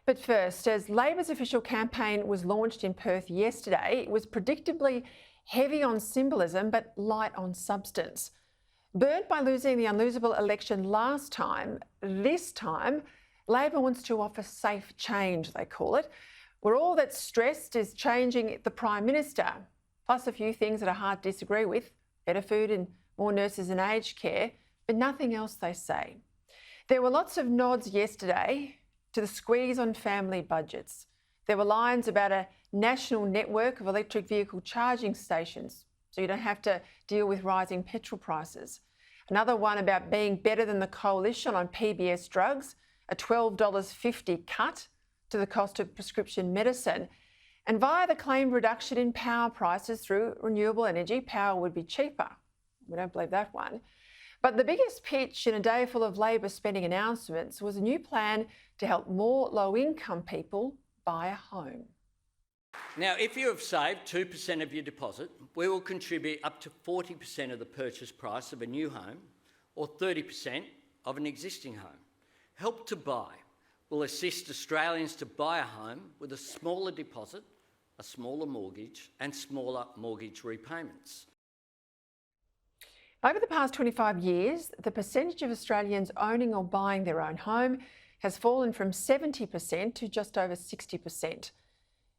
But first, as Labor's official campaign was launched in Perth yesterday, it was predictably heavy on symbolism but light on substance. Burnt by losing the unlosable election last time, this time, Labor wants to offer safe change, they call it, where all that's stressed is changing the Prime Minister, plus a few things that are hard to disagree with, better food and more nurses in aged care, but nothing else, they say. There were lots of nods yesterday to the squeeze on family budgets. There were lines about a national network of electric vehicle charging stations, so you don't have to deal with rising petrol prices. Another one about being better than the coalition on PBS drugs, a $12.50 cut to the cost of prescription medicine. And via the claimed reduction in power prices through renewable energy, power would be cheaper. We don't believe that one. But the biggest pitch in a day full of Labor spending announcements was a new plan to help more low-income people buy a home. Now, if you have saved 2% of your deposit, we will contribute up to 40% of the purchase price of a new home or 30% of an existing home. Help to Buy will assist Australians to buy a home with a smaller deposit, a smaller mortgage and smaller mortgage repayments. Over the past 25 years, the percentage of Australians owning or buying their own home has fallen from 70% to just over 60%.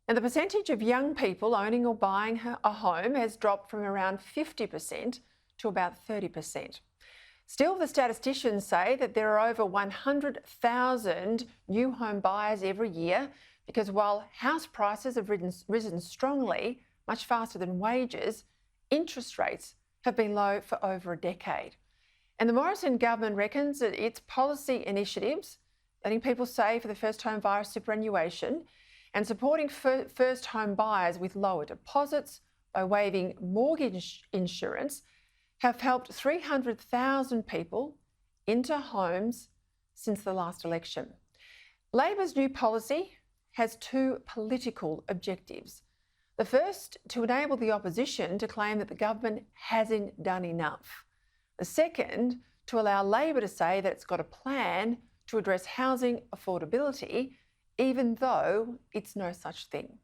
And the percentage of young people owning or buying a home has dropped from around 50% to about 30%. Still, the statisticians say that there are over 100,000 new home buyers every year because while house prices have risen strongly, much faster than wages, interest rates have been low for over a decade. And the Morrison government reckons that its policy initiatives, letting people save for the first home via superannuation and supporting first home buyers with lower deposits by waiving mortgage insurance, have helped 300,000 people into homes since the last election. Labor's new policy has two political objectives. The first, to enable the opposition to claim that the government hasn't done enough. The second, to allow Labor to say that it's got a plan to address housing affordability, even though it's no such thing.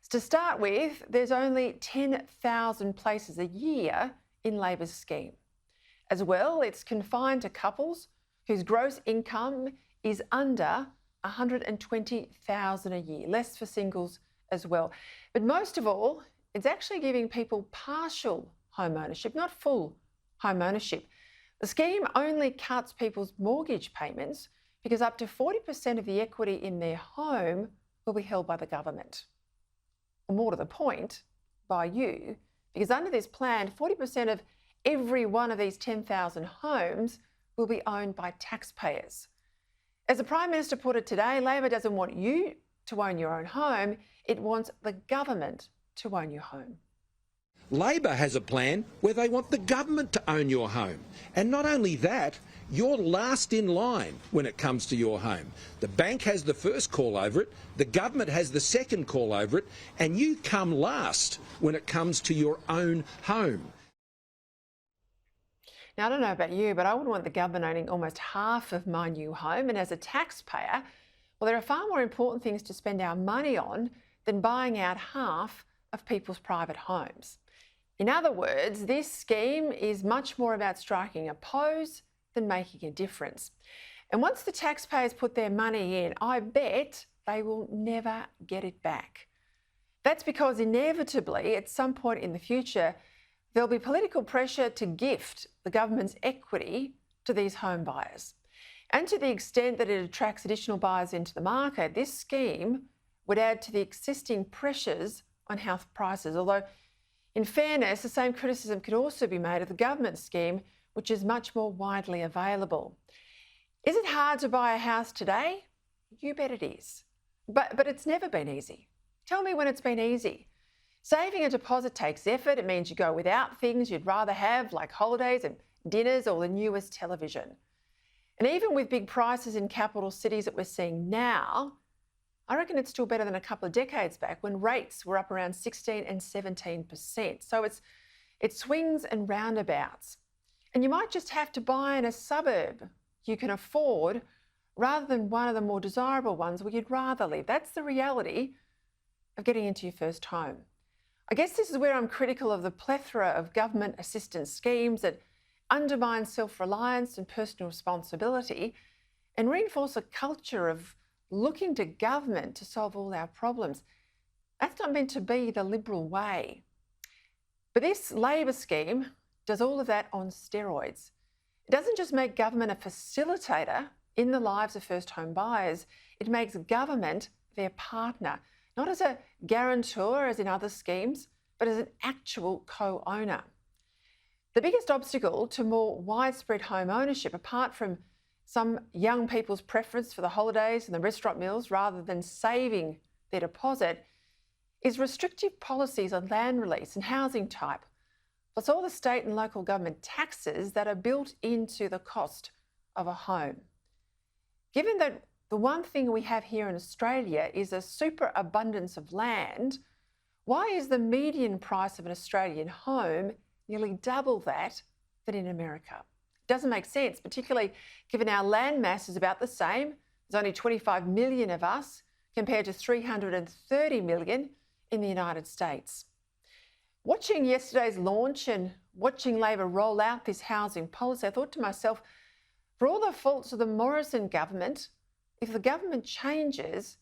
So to start with, there's only 10,000 places a year in Labor's scheme. As well, it's confined to couples whose gross income is under $120,000 a year, less for singles as well. But most of all, it's actually giving people partial home ownership, not full home ownership. The scheme only cuts people's mortgage payments because up to 40% of the equity in their home will be held by the government. Or more to the point, by you, because under this plan, 40% of every one of these 10,000 homes will be owned by taxpayers. As the Prime Minister put it today, Labor doesn't want you to own your own home, it wants the government to own your home. Labor has a plan where they want the government to own your home. And not only that, you're last in line when it comes to your home. The bank has the first call over it, the government has the second call over it, and you come last when it comes to your own home. Now, I don't know about you, but I wouldn't want the government owning almost half of my new home. And as a taxpayer, well, there are far more important things to spend our money on than buying out half of people's private homes. In other words, this scheme is much more about striking a pose than making a difference. And once the taxpayers put their money in, I bet they will never get it back. That's because inevitably, at some point in the future, there'll be political pressure to gift the government's equity to these home buyers. And to the extent that it attracts additional buyers into the market, this scheme would add to the existing pressures on house prices. Although, in fairness, the same criticism could also be made of the government scheme, which is much more widely available. Is it hard to buy a house today? You bet it is. But it's never been easy. Tell me when it's been easy. Saving a deposit takes effort. It means you go without things you'd rather have, like holidays and dinners or the newest television. And even with big prices in capital cities that we're seeing now, I reckon it's still better than a couple of decades back when rates were up around 16 and 17%. So it swings and roundabouts. And you might just have to buy in a suburb you can afford rather than one of the more desirable ones where you'd rather live. That's the reality of getting into your first home. I guess this is where I'm critical of the plethora of government assistance schemes that undermine self-reliance and personal responsibility and reinforce a culture of looking to government to solve all our problems. That's not meant to be the Liberal way. But this Labor scheme does all of that on steroids. It doesn't just make government a facilitator in the lives of first home buyers, it makes government their partner, not as a guarantor as in other schemes, but as an actual co-owner. The biggest obstacle to more widespread home ownership, apart from some young people's preference for the holidays and the restaurant meals rather than saving their deposit, is restrictive policies on land release and housing type, plus all the state and local government taxes that are built into the cost of a home. Given that the one thing we have here in Australia is a superabundance of land, why is the median price of an Australian home nearly double that than in America? It doesn't make sense, particularly given our land mass is about the same. There's only 25 million of us compared to 330 million in the United States. Watching yesterday's launch and watching Labor roll out this housing policy, I thought to myself, for all the faults of the Morrison government, if the government changes,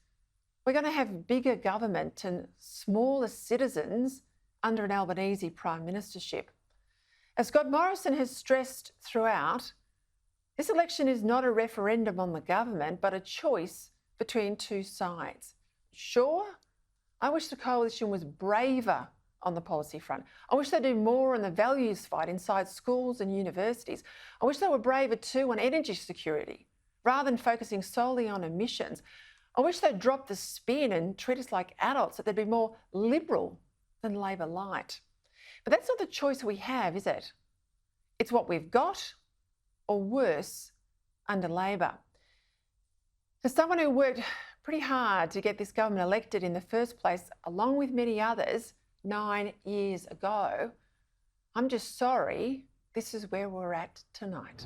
we're going to have bigger government and smaller citizens under an Albanese Prime Ministership. As Scott Morrison has stressed throughout, this election is not a referendum on the government, but a choice between two sides. Sure, I wish the coalition was braver on the policy front. I wish they'd do more on the values fight inside schools and universities. I wish they were braver too on energy security, rather than focusing solely on emissions. I wish they'd drop the spin and treat us like adults, that they'd be more liberal than Labor light. But that's not the choice we have, is it? It's what we've got, or worse, under Labor. For someone who worked pretty hard to get this government elected in the first place, along with many others, 9 years ago, I'm just sorry this is where we're at tonight.